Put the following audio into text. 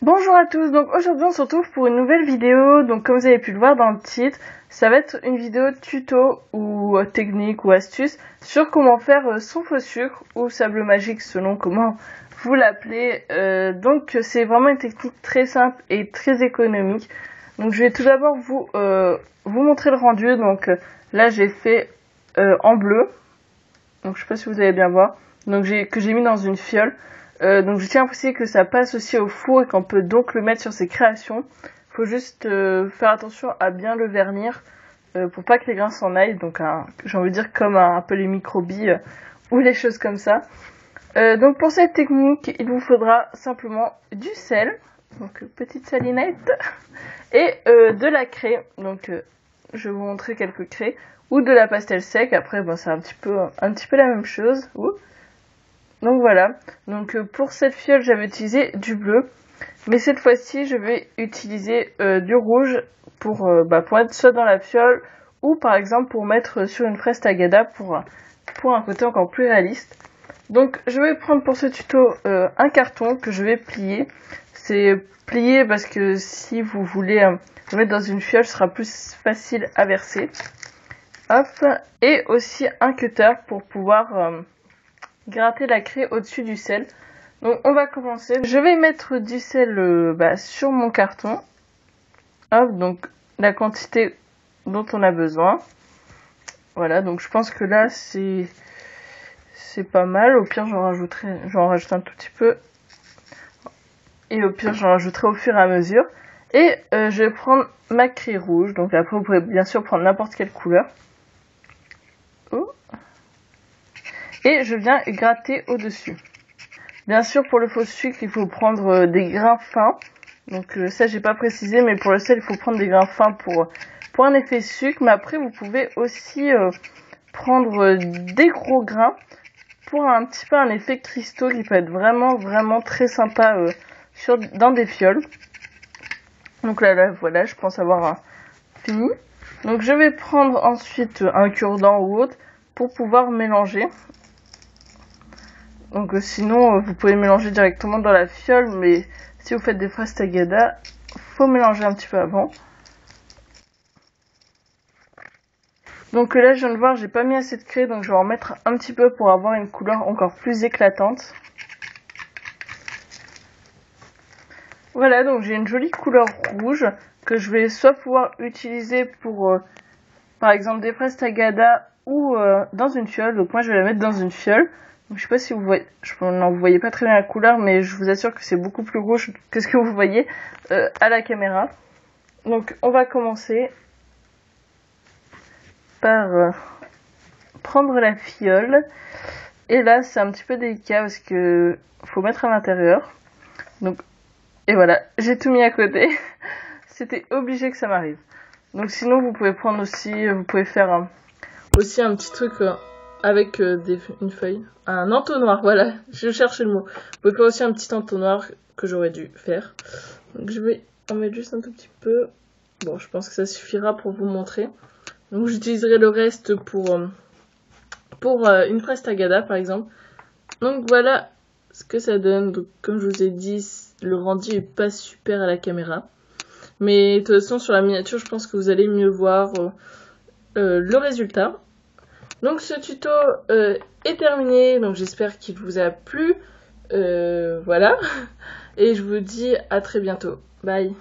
Bonjour à tous, donc aujourd'hui on se retrouve pour une nouvelle vidéo. Donc comme vous avez pu le voir dans le titre, ça va être une vidéo tuto ou technique ou astuce sur comment faire son faux sucre ou sable magique selon comment vous l'appelez. Donc c'est vraiment une technique très simple et très économique. Donc je vais tout d'abord vous montrer le rendu. Donc là j'ai fait en bleu, donc je sais pas si vous allez bien voir, donc que j'ai mis dans une fiole. Donc je tiens à préciser que ça passe aussi au four et qu'on peut donc le mettre sur ses créations. Faut juste faire attention à bien le vernir pour pas que les grains s'en aillent. Donc j'ai envie de dire comme un peu les microbilles ou les choses comme ça. Donc pour cette technique, il vous faudra simplement du sel, donc petite salinette, et de la craie. Donc je vais vous montrer quelques craies, ou de la pastel sec. Après bon, c'est un petit peu la même chose. Donc voilà, donc pour cette fiole j'avais utilisé du bleu, mais cette fois-ci je vais utiliser du rouge pour être soit dans la fiole ou par exemple pour mettre sur une fraise tagada pour un côté encore plus réaliste. Donc je vais prendre pour ce tuto un carton que je vais plier. C'est plié parce que si vous voulez le mettre dans une fiole, ce sera plus facile à verser. Hop, et aussi un cutter pour pouvoir gratter la craie au-dessus du sel. Donc on va commencer. Je vais mettre du sel sur mon carton. Hop, donc la quantité dont on a besoin. Voilà, donc je pense que là c'est pas mal. Au pire j'en rajoute un tout petit peu. Et au pire j'en rajouterai au fur et à mesure. Et je vais prendre ma craie rouge. Donc après vous pouvez bien sûr prendre n'importe quelle couleur. Et je viens gratter au-dessus. Bien sûr, pour le faux sucre, il faut prendre des grains fins. Donc ça, j'ai pas précisé, mais pour le sel, il faut prendre des grains fins pour un effet sucre. Mais après, vous pouvez aussi prendre des gros grains pour un petit peu un effet cristaux qui peut être vraiment très sympa dans des fioles. Donc là, voilà, je pense avoir fini. Donc je vais prendre ensuite un cure-dent ou autre pour pouvoir mélanger. Donc sinon vous pouvez mélanger directement dans la fiole, mais si vous faites des fraises tagada, faut mélanger un petit peu avant. Donc là je viens de voir, j'ai pas mis assez de craie, donc je vais en mettre un petit peu pour avoir une couleur encore plus éclatante. Voilà, donc j'ai une jolie couleur rouge que je vais soit pouvoir utiliser pour par exemple des fraises tagada ou dans une fiole. Donc moi je vais la mettre dans une fiole. Donc, je sais pas si vous voyez, vous voyez pas très bien la couleur, mais je vous assure que c'est beaucoup plus rouge que ce que vous voyez à la caméra. Donc on va commencer par prendre la fiole. Et là c'est un petit peu délicat parce que faut mettre à l'intérieur. Donc et voilà, j'ai tout mis à côté. C'était obligé que ça m'arrive. Donc sinon vous pouvez prendre aussi, vous pouvez faire aussi un petit truc avec une feuille, un entonnoir, voilà, je cherchais le mot. Vous pouvez faire aussi un petit entonnoir que j'aurais dû faire. Donc je vais en mettre juste un tout petit peu. Bon, je pense que ça suffira pour vous montrer. Donc j'utiliserai le reste pour une fraise tagada par exemple. Donc voilà ce que ça donne. Donc comme je vous ai dit, le rendu est pas super à la caméra. Mais de toute façon sur la miniature, je pense que vous allez mieux voir le résultat. Donc ce tuto est terminé, donc j'espère qu'il vous a plu. Voilà, et je vous dis à très bientôt. Bye.